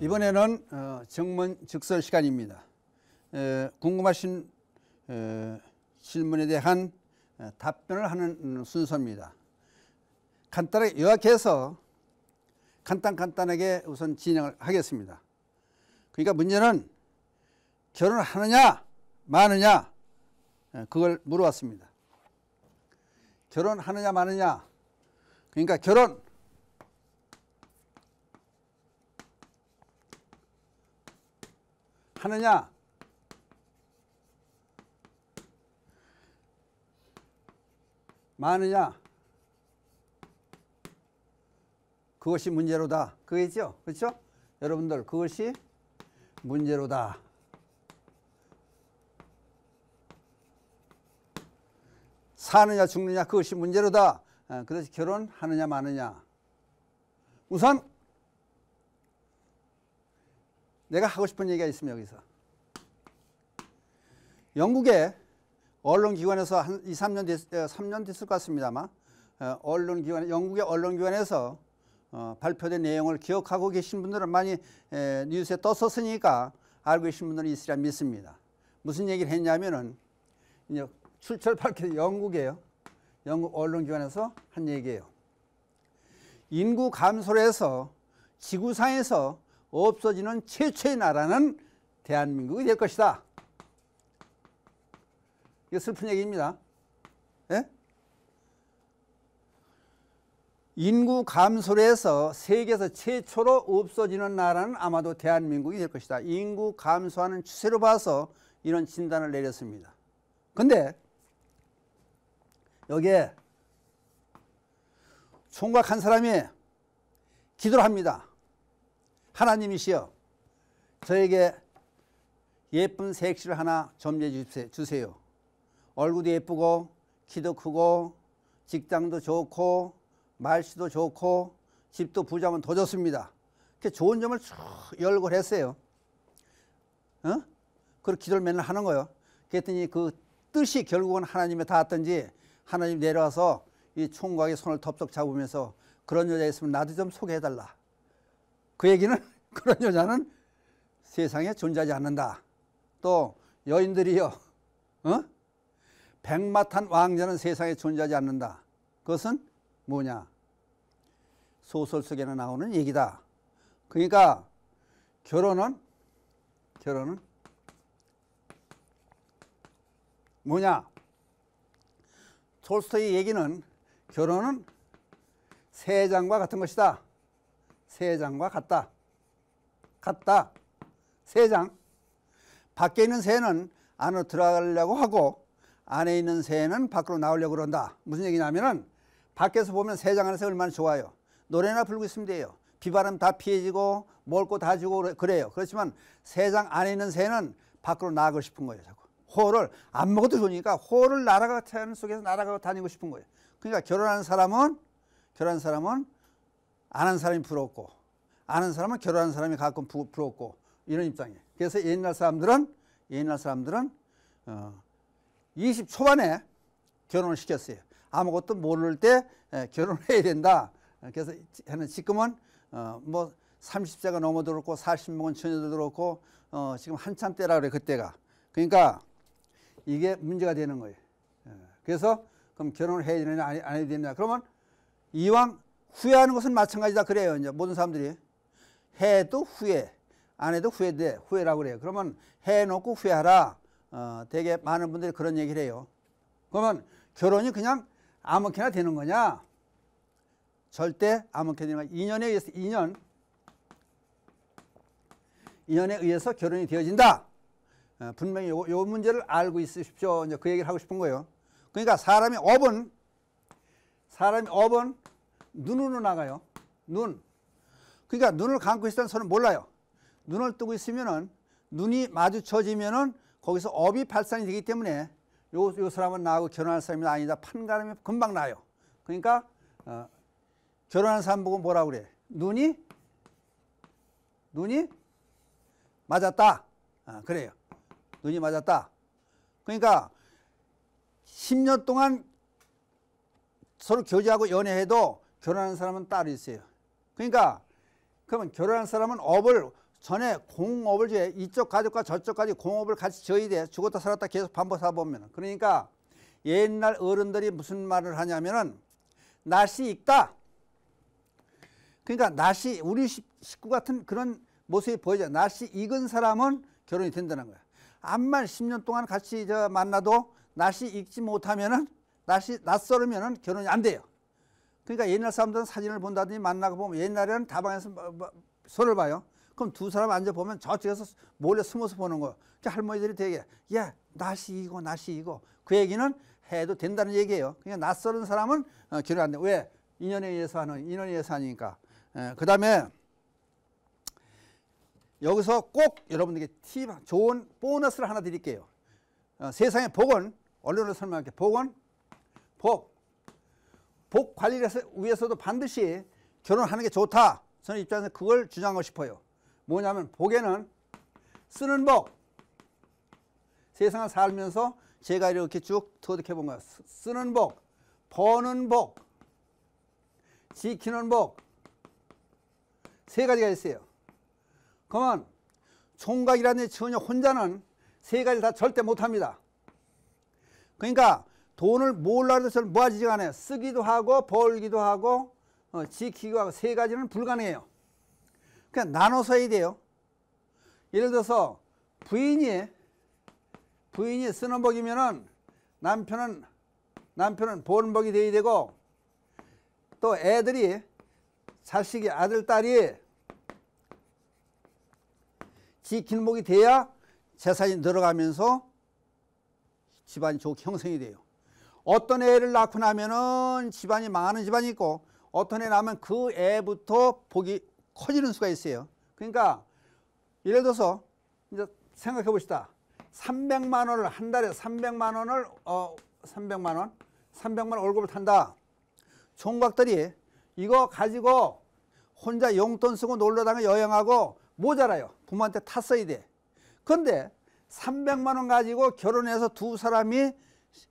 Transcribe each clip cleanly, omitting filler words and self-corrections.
이번에는 정문즉설 시간입니다. 궁금하신 질문에 대한 답변을 하는 순서입니다. 간단하게 요약해서 간단하게 우선 진행을 하겠습니다. 그러니까 문제는 결혼을 하느냐 마느냐 그걸 물어봤습니다. 결혼하느냐 마느냐, 그러니까 결혼 하느냐 마느냐, 그것이 문제로다. 그거겠죠? 그렇죠? 여러분들, 그것이 문제로다. 사느냐 죽느냐 그것이 문제로다. 그래서 결혼하느냐 마느냐. 우선 내가 하고 싶은 얘기가 있습니다. 여기서 영국의 언론기관에서 한 3년 됐을 것 같습니다. 아마 영국의 언론기관에서 발표된 내용을 기억하고 계신 분들은 많이 뉴스에 떴었으니까 알고 계신 분들은 있으리라 믿습니다. 무슨 얘기를 했냐면은 이제 출처를 밝힌 영국이에요. 영국 언론기관에서 한 얘기예요. 인구 감소로 해서 지구상에서 없어지는 최초의 나라는 대한민국이 될 것이다. 이게 슬픈 얘기입니다. 예? 인구 감소로 해서 세계에서 최초로 없어지는 나라는 아마도 대한민국이 될 것이다. 인구 감소하는 추세로 봐서 이런 진단을 내렸습니다. 근데 여기에 총각 한 사람이 기도를 합니다. 하나님이시여, 저에게 예쁜 색시를 하나 점리해 주세요. 얼굴도 예쁘고 키도 크고 직장도 좋고 말씨도 좋고 집도 부자면 더 좋습니다. 이렇게 좋은 점을 쭉 열거를 했어요. 그렇게 기도를 맨날 하는 거예요. 그랬더니 그 뜻이 결국은 하나님에 닿았던지 하나님 내려와서 이 총각의 손을 덥석 잡으면서 그런 여자 있으면 나도 좀 소개해달라. 그 얘기는 그런 여자는 세상에 존재하지 않는다. 또 여인들이요, 백마탄 왕자는 세상에 존재하지 않는다. 그것은 뭐냐? 소설 속에는 나오는 얘기다. 그러니까 결혼은 뭐냐? 톨스토이의 얘기는 결혼은 새장과 같은 것이다. 새장과 같다. 새장. 밖에 있는 새는 안으로 들어가려고 하고 안에 있는 새는 밖으로 나오려고 그런다. 무슨 얘기냐면은 밖에서 보면 새장 안에서 얼마나 좋아요. 노래나 부르고 있으면 돼요. 비바람 다 피해지고 먹을 거 다 주고 그래요. 그렇지만 새장 안에 있는 새는 밖으로 나가고 싶은 거예요. 자꾸 호를 안 먹어도 좋으니까 호를 날아가 태양 속에서 날아가고 다니고 싶은 거예요. 그러니까 결혼하는 사람은 안 한 사람이 부럽고 아는 사람은 결혼한 사람이 가끔 부럽고 이런 입장이에요. 그래서 옛날 사람들은 20 초반에 결혼을 시켰어요. 아무것도 모를 때 결혼을 해야 된다. 그래서 지금은 뭐 30세가 넘어도 그렇고 40 먹은 처녀들도 그렇고 지금 한참 때라 그래. 그때가. 그러니까 이게 문제가 되는 거예요. 그래서 그럼 결혼을 해야 되느냐 안 해야 되느냐. 그러면 이왕 후회하는 것은 마찬가지다 그래요. 이제 모든 사람들이 해도 후회, 안 해도 후회라고 그래요. 그러면 해놓고 후회하라. 되게 많은 분들이 그런 얘기를 해요. 그러면 결혼이 그냥 아무렇게나 되는 거냐? 절대 아무렇게나 되는 거냐? 인연에 의해서 결혼이 되어진다. 분명히 요 문제를 알고 있으십시오. 이제 그 얘기를 하고 싶은 거예요. 그러니까 사람이 업은 눈으로 나가요. 눈. 그러니까 눈을 감고 있을 때는 서로 몰라요. 눈을 뜨고 있으면은 눈이 마주쳐지면은 거기서 업이 발산이 되기 때문에 요 사람은 나하고 결혼할 사람이 아니다. 판가름이 금방 나요. 그러니까 결혼한 사람 보고 뭐라고 그래? 눈이 맞았다. 그래요. 눈이 맞았다. 그러니까 10년 동안 서로 교제하고 연애해도 결혼하는 사람은 따로 있어요. 그러니까 그러면 결혼한 사람은 업을 전에 공업을 져야 이쪽 가족과 저쪽까지 공업을 같이 져야 돼. 죽었다 살았다 계속 반복하다 보면. 그러니까 옛날 어른들이 무슨 말을 하냐면은 낯이 익다. 그러니까 낯이 우리 식구 같은 그런 모습이 보이죠. 낯이 익은 사람은 결혼이 된다는 거야. 암만 10년 동안 같이 만나도 낯이 익지 못하면은 낯설으면은 결혼이 안 돼요. 그러니까 옛날 사람들은 사진을 본다든지 만나고 보면 옛날에는 다방에서 손을 봐요. 그럼 두 사람 앉아 보면 저쪽에서 몰래 숨어서 보는 거예요. 할머니들이 되게 야 낯이 익어 그 얘기는 해도 된다는 얘기예요. 그냥 낯설은 사람은 결혼 안 돼. 왜? 인연에 의해서 하니까. 그 다음에 여기서 꼭 여러분들에게 좋은 보너스를 하나 드릴게요. 세상의 복은 언론으로 설명할게요. 복은 복 관리를 위해서도 반드시 결혼하는 게 좋다. 저는 입장에서 그걸 주장하고 싶어요. 뭐냐면 복에는 쓰는 복, 세상을 살면서 제가 이렇게 쭉 터득해 본 거예요. 쓰는 복, 버는 복, 지키는 복, 세 가지가 있어요. 그러면 총각이라는 전혀 혼자는 세 가지 다 절대 못합니다. 그러니까 돈을 몰라도 잘 모아지지가 않아요. 쓰기도 하고 벌기도 하고 지키기도 하고 세 가지는 불가능해요. 그냥 나눠서 해야 돼요. 예를 들어서 부인이 쓰는 복이면은 남편은 버는 복이 돼야 되고, 또 애들이 자식이 아들 딸이 지키는 복이 돼야 재산이 늘어가면서 집안이 좋게 형성이 돼요. 어떤 애를 낳고 나면은 집안이 망하는 집안이 있고, 어떤 애 낳으면 그 애부터 복이 커지는 수가 있어요. 그러니까 예를 들어서 이제 생각해 봅시다. 300만 원을 한 달에 300만 원 월급을 탄다. 총각들이 이거 가지고 혼자 용돈 쓰고 놀러 다니고 여행하고 모자라요. 부모한테 탔어야 돼. 그런데 300만 원 가지고 결혼해서 두 사람이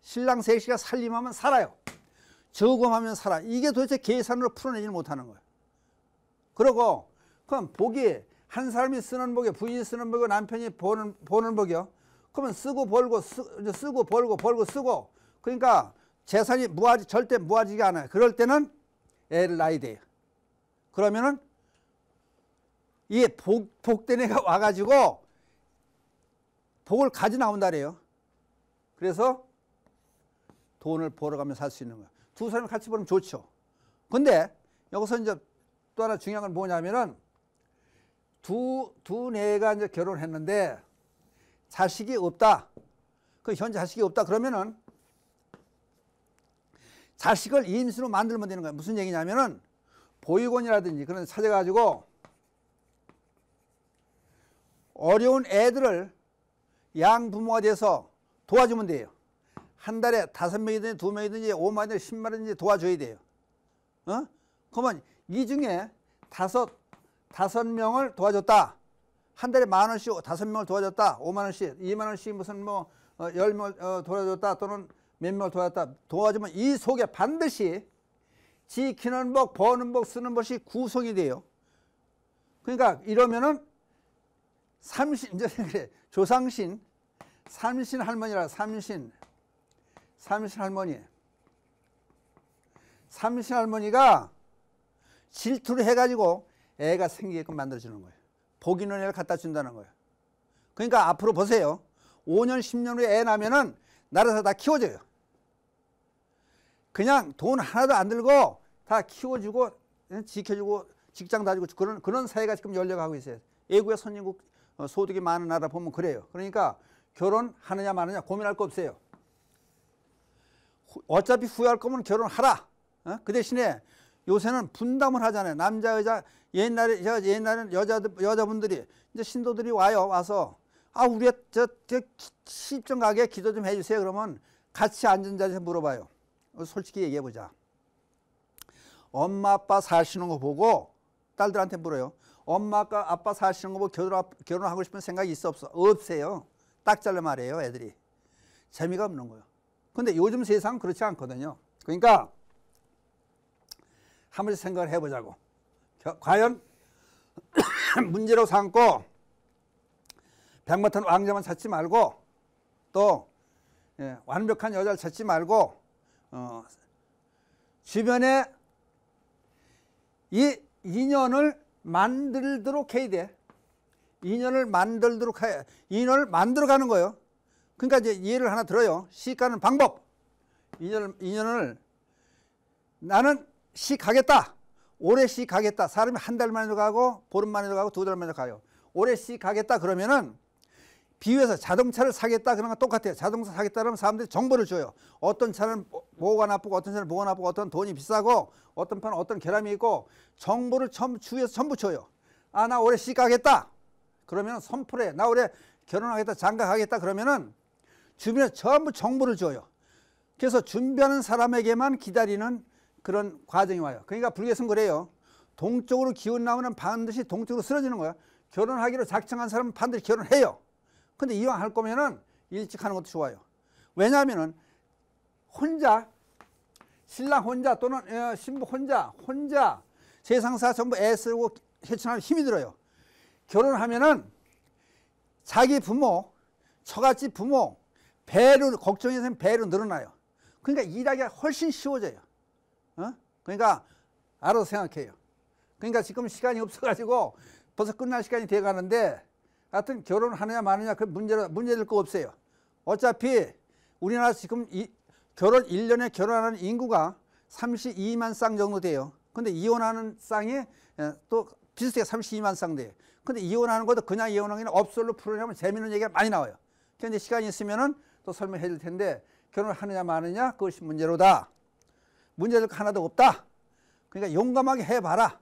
신랑 셋이가 살림하면 살아요. 저금하면 살아. 이게 도대체 계산으로 풀어내지 못하는 거예요. 그러고 그럼 복이 한 사람이 쓰는 복이 부인이 쓰는 복이고 남편이 버는 복이요. 그러면 쓰고 벌고 쓰고 벌고 쓰고, 그러니까 재산이 절대 모아지가 않아요. 그럴 때는 애를 낳아야 돼요. 그러면은 이 복된 애가 와가지고 복을 가져 나온다 그래요. 그래서 돈을 벌어가며 살 수 있는 거야. 두 사람이 같이 벌면 좋죠. 근데 여기서 이제 또 하나 중요한 건 뭐냐면은 두 애가 이제 결혼했는데 자식이 없다. 그 현재 자식이 없다. 그러면은 자식을 임신으로 만들면 되는 거야. 무슨 얘기냐면은 보육원이라든지 그런 데 찾아가지고 어려운 애들을 양부모가 돼서 도와주면 돼요. 한 달에 5명이든지 2명이든지 5만이든지 10만이든지 도와줘야 돼요. 그러면 이 중에 다섯 명을 도와줬다. 한 달에 10,000원씩 5명을 도와줬다. 5만원씩, 2만원씩 무슨 10명 도와줬다. 또는 몇 명을 도와줬다. 도와주면 이 속에 반드시 지키는 복, 버는 복, 쓰는 것이 구성이 돼요. 그러니까 이러면은 이제 그래, 조상신, 삼신 할머니라, 삼신 할머니가 질투를 해가지고 애가 생기게끔 만들어주는 거예요. 복 있는 애를 갖다 준다는 거예요. 그러니까 앞으로 보세요. 5년, 10년 후에 애 나면은 나라에서 다 키워줘요. 그냥 돈 하나도 안 들고 다 키워주고, 지켜주고, 직장 다주고 그런 사회가 지금 열려가고 있어요. 외국의 선진국 소득이 많은 나라 보면 그래요. 그러니까 결혼하느냐 마느냐 고민할 거 없어요. 어차피 후회할 거면 결혼하라. 그 대신에 요새는 분담을 하잖아요. 남자 여자. 옛날에는 여자분들이 이제 신도들이 와서 우리 저 시집 좀 가게 기도 좀 해주세요. 그러면 같이 앉은 자리에서 물어봐요. 솔직히 얘기해 보자. 엄마 아빠 사시는 거 보고 딸들한테 물어요. 엄마 아빠 사시는 거 보고 결혼하고 싶은 생각이 있어 없어? 없어요. 딱 잘라 말해요. 애들이 재미가 없는 거예요. 근데 요즘 세상은 그렇지 않거든요. 그러니까 한 번씩 생각을 해보자고. 과연 문제로 삼고 백마탄 왕자만 찾지 말고 또 완벽한 여자를 찾지 말고 주변에 이 인연을 만들도록 해야 돼. 인연을 만들어가는 거예요. 그러니까 이제 예를 하나 들어요. 시집 가는 방법. 인연을 나는 시집 가겠다. 올해 시집 가겠다. 사람이 한 달 만에도 가고 보름 만에도 가고 두 달 만에도 가요. 올해 시집 가겠다 그러면은 비유해서 자동차를 사겠다 그런 건 똑같아요. 자동차 사겠다 그러면 사람들이 정보를 줘요. 어떤 차는 뭐가 나쁘고 어떤 차는 뭐가 나쁘고 어떤 돈이 비싸고 어떤 판은 어떤 결함이 있고 정보를 주위에서 전부 줘요. 아, 나 올해 시집 가겠다. 그러면 선풀에 나 올해 결혼하겠다 장가가겠다 그러면은 주변에 전부 정보를 줘요. 그래서 준비하는 사람에게만 기다리는 그런 과정이 와요. 그러니까 불교에서는 그래요. 동쪽으로 기운 나오면 반드시 동쪽으로 쓰러지는 거야. 결혼하기로 작정한 사람은 반드시 결혼해요. 근데 이왕 할 거면은 일찍 하는 것도 좋아요. 왜냐하면은 혼자 신랑 혼자 또는 신부 혼자 세상사 전부 애쓰고 헤쳐나가면 힘이 들어요. 결혼하면은 자기 부모, 처갓집 부모 배로 걱정해서 배로 늘어나요. 그러니까 일하기가 훨씬 쉬워져요. 그러니까 알아서 생각해요. 그러니까 지금 시간이 없어가지고 벌써 끝날 시간이 돼 가는데 하여튼 결혼하느냐 마느냐 그 문제될 거 없어요. 어차피 우리나라 지금 결혼 1년에 결혼하는 인구가 32만 쌍 정도 돼요. 근데 이혼하는 쌍이 또 비슷하게 32만 쌍 돼요. 근데 이혼하는 것도 그냥 이혼하는 게 업솔로 풀어내면 재미있는 얘기가 많이 나와요. 그런데 시간이 있으면은 또 설명해 줄 텐데 결혼을 하느냐 마느냐 그것이 문제로다. 문제될 거 하나도 없다. 그러니까 용감하게 해봐라.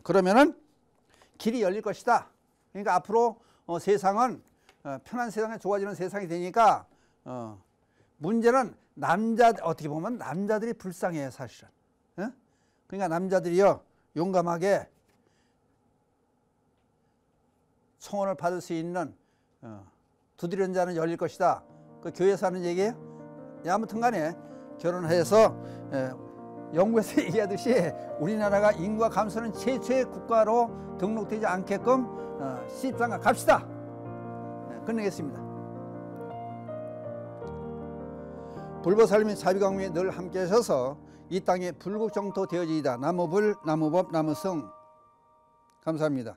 그러면은 길이 열릴 것이다. 그러니까 앞으로 세상은 편한 세상에 좋아지는 세상이 되니까 문제는 어떻게 보면 남자들이 불쌍해요 사실은. 그러니까 남자들이요 용감하게 청혼을 받을 수 있는 두드리는 자는 열릴 것이다. 그 교회에서 하는 얘기예요. 아무튼 간에 결혼해서 영국에서 얘기하듯이 우리나라가 인구가 감소하는 최초의 국가로 등록되지 않게끔 시집장가 갑시다. 끝내겠습니다. 불보살님이 자비광명에 늘 함께 하셔서 이 땅에 불국정토 되어지이다. 나무불, 나무법, 나무승. 감사합니다.